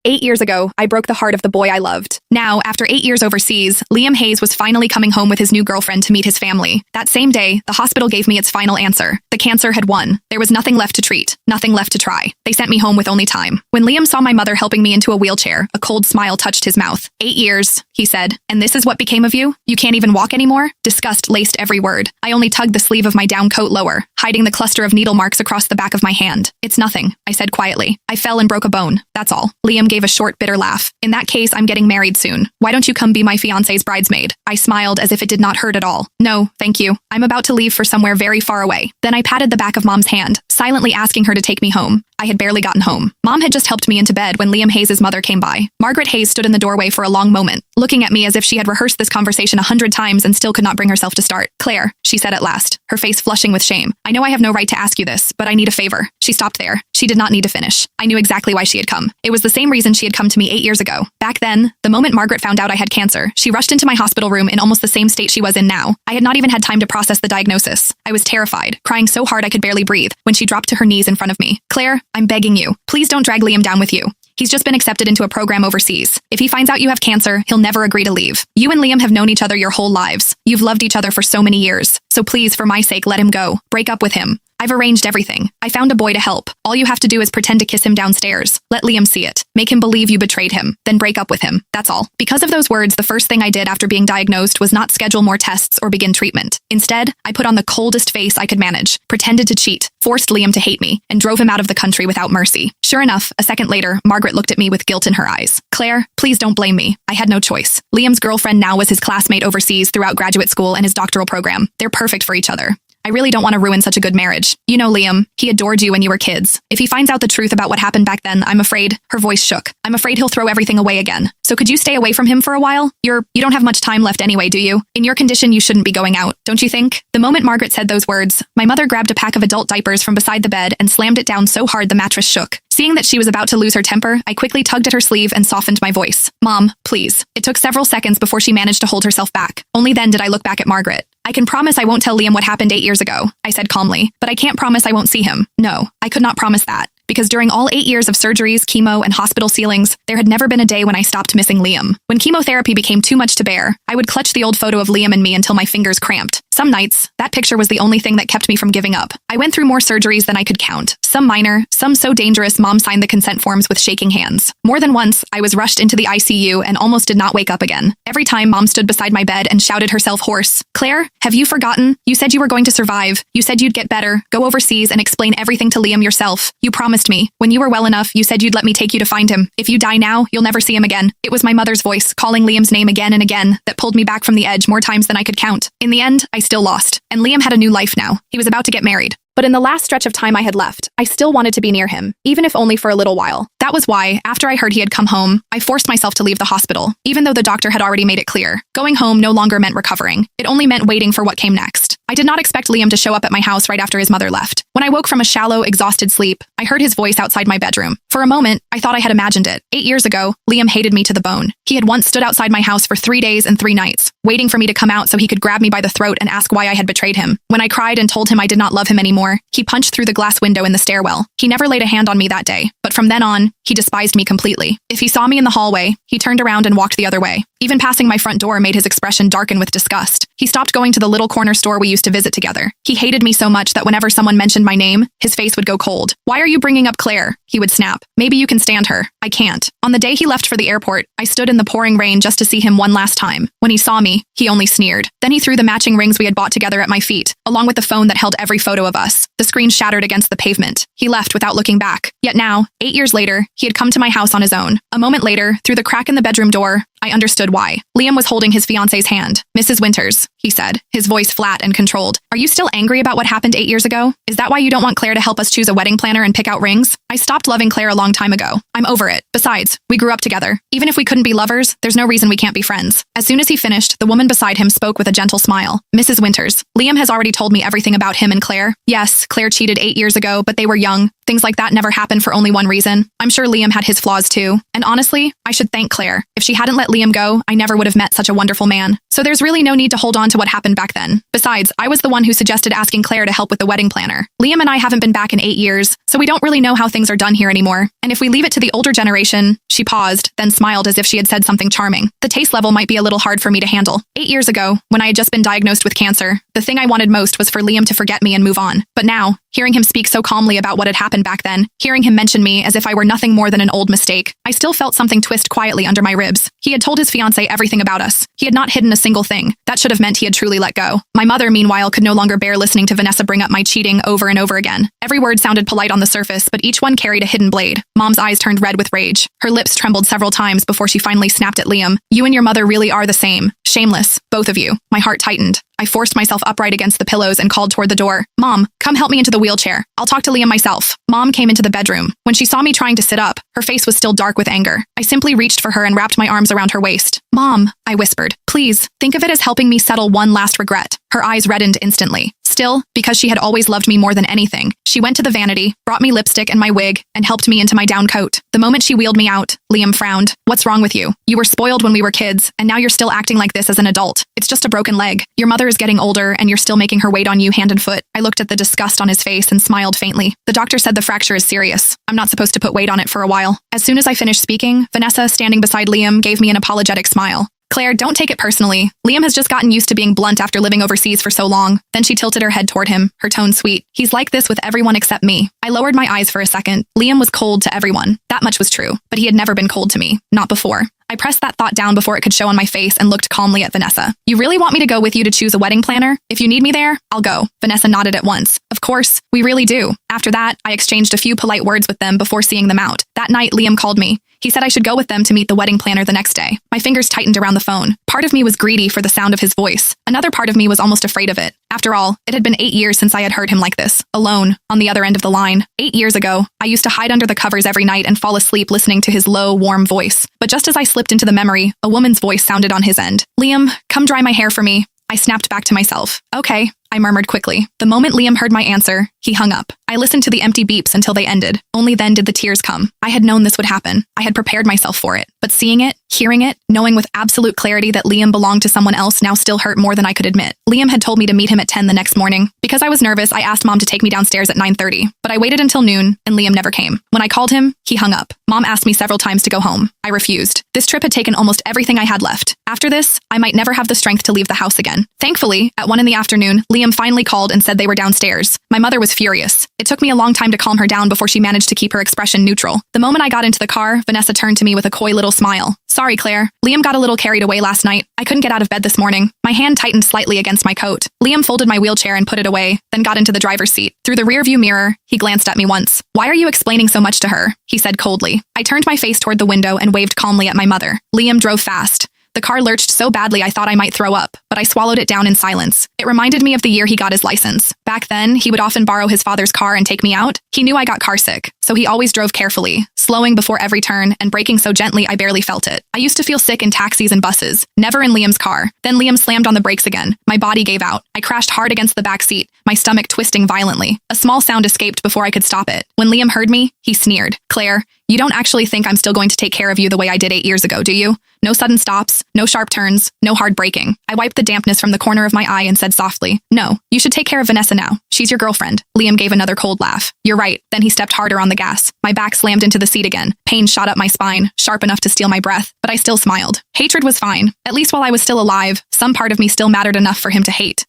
8 years ago, I broke the heart of the boy I loved. Now, after 8 years overseas, Liam Hayes was finally coming home with his new girlfriend to meet his family. That same day, the hospital gave me its final answer. The cancer had won. There was nothing left to treat, nothing left to try. They sent me home with only time. When Liam saw my mother helping me into a wheelchair, a cold smile touched his mouth. 8 years, he said. And this is what became of you? You can't even walk anymore? Disgust laced every word. I only tugged the sleeve of my down coat lower, hiding the cluster of needle marks across the back of my hand. It's nothing, I said quietly. I fell and broke a bone. That's all. Liam gave a short, bitter laugh. In that case, I'm getting married soon. Why don't you come be my fiancé's bridesmaid? I smiled as if it did not hurt at all. No, thank you. I'm about to leave for somewhere very far away. Then I patted the back of Mom's hand, silently asking her to take me home. I had barely gotten home. Mom had just helped me into bed when Liam Hayes' mother came by. Margaret Hayes stood in the doorway for a long moment, looking at me as if she had rehearsed this conversation 100 times and still could not bring herself to start. Claire, she said at last, her face flushing with shame. I know I have no right to ask you this, but I need a favor. She stopped there. She did not need to finish. I knew exactly why she had come. It was the same reason she had come to me 8 years ago. Back then, the moment Margaret found out I had cancer, she rushed into my hospital room in almost the same state she was in now. I had not even had time to process the diagnosis. I was terrified, crying so hard I could barely breathe, when she dropped to her knees in front of me. Claire, I'm begging you. Please don't drag Liam down with you. He's just been accepted into a program overseas. If he finds out you have cancer, he'll never agree to leave. You and Liam have known each other your whole lives. You've loved each other for so many years. So please, for my sake, let him go. Break up with him. I've arranged everything. I found a boy to help. All you have to do is pretend to kiss him downstairs. Let Liam see it. Make him believe you betrayed him. Then break up with him. That's all. Because of those words, the first thing I did after being diagnosed was not schedule more tests or begin treatment. Instead, I put on the coldest face I could manage, pretended to cheat, forced Liam to hate me, and drove him out of the country without mercy. Sure enough, a second later, Margaret looked at me with guilt in her eyes. Claire, please don't blame me. I had no choice. Liam's girlfriend now was his classmate overseas throughout graduate school and his doctoral program. They're perfect for each other. I really don't want to ruin such a good marriage. You know Liam, he adored you when you were kids. If he finds out the truth about what happened back then, I'm afraid, her voice shook. I'm afraid he'll throw everything away again. So could you stay away from him for a while? You don't have much time left anyway, do you? In your condition, you shouldn't be going out, don't you think? The moment Margaret said those words, my mother grabbed a pack of adult diapers from beside the bed and slammed it down so hard the mattress shook. Seeing that she was about to lose her temper, I quickly tugged at her sleeve and softened my voice. Mom, please. It took several seconds before she managed to hold herself back. Only then did I look back at Margaret. I can promise I won't tell Liam what happened 8 years ago, I said calmly, but I can't promise I won't see him. No, I could not promise that. Because during all 8 years of surgeries, chemo, and hospital ceilings, there had never been a day when I stopped missing Liam. When chemotherapy became too much to bear, I would clutch the old photo of Liam and me until my fingers cramped. Some nights, that picture was the only thing that kept me from giving up. I went through more surgeries than I could count. Some minor, some so dangerous Mom signed the consent forms with shaking hands. More than once, I was rushed into the ICU and almost did not wake up again. Every time Mom stood beside my bed and shouted herself hoarse, Claire, have you forgotten? You said you were going to survive. You said you'd get better, go overseas and explain everything to Liam yourself. You promised me. When you were well enough, you said you'd let me take you to find him. If you die now, you'll never see him again. It was my mother's voice, calling Liam's name again and again, that pulled me back from the edge more times than I could count. In the end, I still lost. And Liam had a new life now. He was about to get married. But in the last stretch of time I had left, I still wanted to be near him, even if only for a little while. That was why, after I heard he had come home, I forced myself to leave the hospital, even though the doctor had already made it clear. Going home no longer meant recovering. It only meant waiting for what came next. I did not expect Liam to show up at my house right after his mother left. When I woke from a shallow, exhausted sleep, I heard his voice outside my bedroom. For a moment, I thought I had imagined it. 8 years ago, Liam hated me to the bone. He had once stood outside my house for 3 days and 3 nights, waiting for me to come out so he could grab me by the throat and ask why I had betrayed him. When I cried and told him I did not love him anymore, he punched through the glass window in the stairwell. He never laid a hand on me that day, but from then on, he despised me completely. If he saw me in the hallway, he turned around and walked the other way. Even passing my front door made his expression darken with disgust. He stopped going to the little corner store we used to visit together. He hated me so much that whenever someone mentioned my name, his face would go cold. Why are you bringing up Claire? He would snap. Maybe you can stand her. I can't. On the day he left for the airport, I stood in the pouring rain just to see him one last time. When he saw me, he only sneered. Then he threw the matching rings we had bought together at my feet, along with the phone that held every photo of us. The screen shattered against the pavement. He left without looking back. Yet now, 8 years later, he had come to my house on his own. A moment later, through the crack in the bedroom door, I understood why. Liam was holding his fiancée's hand. Mrs. Winters, he said, his voice flat and controlled. Are you still angry about what happened 8 years ago? Is that why you don't want Claire to help us choose a wedding planner and pick out rings? I stopped loving Claire a long time ago. I'm over it. Besides, we grew up together. Even if we couldn't be lovers, there's no reason we can't be friends. As soon as he finished, the woman beside him spoke with a gentle smile. Mrs. Winters, Liam has already told me everything about him and Claire. Yes, Claire cheated 8 years ago, but they were young. Things like that never happen for only one reason. I'm I'm sure Liam had his flaws too. And honestly, I should thank Claire. If she hadn't let Liam go, I never would have met such a wonderful man. So there's really no need to hold on to what happened back then. Besides, I was the one who suggested asking Claire to help with the wedding planner. Liam and I haven't been back in 8 years, so we don't really know how things are done here anymore. And if we leave it to the older generation, she paused, then smiled as if she had said something charming. The taste level might be a little hard for me to handle. 8 years ago, when I had just been diagnosed with cancer, the thing I wanted most was for Liam to forget me and move on. But now, hearing him speak so calmly about what had happened back then, hearing him mention me as if I were nothing more than an old mistake, I still felt something twist quietly under my ribs. He had told his fiancée everything about us. He had not hidden a single thing. That should have meant he had truly let go. My mother, meanwhile, could no longer bear listening to Vanessa bring up my cheating over and over again. Every word sounded polite on the surface, but each one carried a hidden blade. Mom's eyes turned red with rage. Her lips trembled several times before she finally snapped at Liam. You and your mother really are the same. Shameless, both of you. My heart tightened. I forced myself upright against the pillows and called toward the door. Mom, come help me into the wheelchair. I'll talk to Liam myself. Mom came into the bedroom. When she saw me trying to sit up, her face was still dark with anger. I simply reached for her and wrapped my arms around her waist. Mom, I whispered, please, think of it as helping me settle one last regret. Her eyes reddened instantly. Still, because she had always loved me more than anything, she went to the vanity, brought me lipstick and my wig, and helped me into my down coat. The moment she wheeled me out, Liam frowned. What's wrong with you? You were spoiled when we were kids, and now you're still acting like this as an adult. It's just a broken leg. Your mother is getting older, and you're still making her wait on you hand and foot. I looked at the disgust on his face and smiled faintly. The doctor said the fracture is serious. I'm not supposed to put weight on it for a while. As soon as I finished speaking, Vanessa, standing beside Liam, gave me an apologetic smile. Claire, don't take it personally. Liam has just gotten used to being blunt after living overseas for so long. Then she tilted her head toward him, her tone sweet. He's like this with everyone except me. I lowered my eyes for a second. Liam was cold to everyone. That much was true. But he had never been cold to me. Not before. I pressed that thought down before it could show on my face and looked calmly at Vanessa. You really want me to go with you to choose a wedding planner? If you need me there, I'll go. Vanessa nodded at once. Of course, we really do. After that, I exchanged a few polite words with them before seeing them out. That night, Liam called me. He said I should go with them to meet the wedding planner the next day. My fingers tightened around the phone. Part of me was greedy for the sound of his voice. Another part of me was almost afraid of it. After all, it had been 8 years since I had heard him like this, alone, on the other end of the line. 8 years ago, I used to hide under the covers every night and fall asleep listening to his low, warm voice. But just as I slipped into the memory, a woman's voice sounded on his end. Liam, come dry my hair for me. I snapped back to myself. Okay, I murmured quickly. The moment Liam heard my answer, he hung up. I listened to the empty beeps until they ended. Only then did the tears come. I had known this would happen. I had prepared myself for it. But seeing it, hearing it, knowing with absolute clarity that Liam belonged to someone else now still hurt more than I could admit. Liam had told me to meet him at 10 the next morning. Because I was nervous, I asked Mom to take me downstairs at 9:30. But I waited until noon, and Liam never came. When I called him, he hung up. Mom asked me several times to go home. I refused. This trip had taken almost everything I had left. After this, I might never have the strength to leave the house again. Thankfully, at 1 in the afternoon, Liam finally called and said they were downstairs. My mother was furious. It took me a long time to calm her down before she managed to keep her expression neutral. The moment I got into the car, Vanessa turned to me with a coy little smile. Sorry, Claire. Liam got a little carried away last night. I couldn't get out of bed this morning. My hand tightened slightly against my coat. Liam folded my wheelchair and put it away, then got into the driver's seat. Through the rearview mirror, he glanced at me once. Why are you explaining so much to her? He said coldly. I turned my face toward the window and waved calmly at my mother. Liam drove fast. The car lurched so badly I thought I might throw up, but I swallowed it down in silence. It reminded me of the year he got his license. Back then, he would often borrow his father's car and take me out. He knew I got carsick, so he always drove carefully, slowing before every turn and braking so gently I barely felt it. I used to feel sick in taxis and buses, never in Liam's car. Then Liam slammed on the brakes again. My body gave out. I crashed hard against the back seat, my stomach twisting violently. A small sound escaped before I could stop it. When Liam heard me, he sneered. Claire, you don't actually think I'm still going to take care of you the way I did 8 years ago, do you? No sudden stops, no sharp turns, no hard braking. I wiped the dampness from the corner of my eye and said softly, no, you should take care of Vanessa now. She's your girlfriend. Liam gave another cold laugh. You're right. Then he stepped harder on the gas. My back slammed into the seat again. Pain shot up my spine, sharp enough to steal my breath, but I still smiled. Hatred was fine. At least while I was still alive, some part of me still mattered enough for him to hate.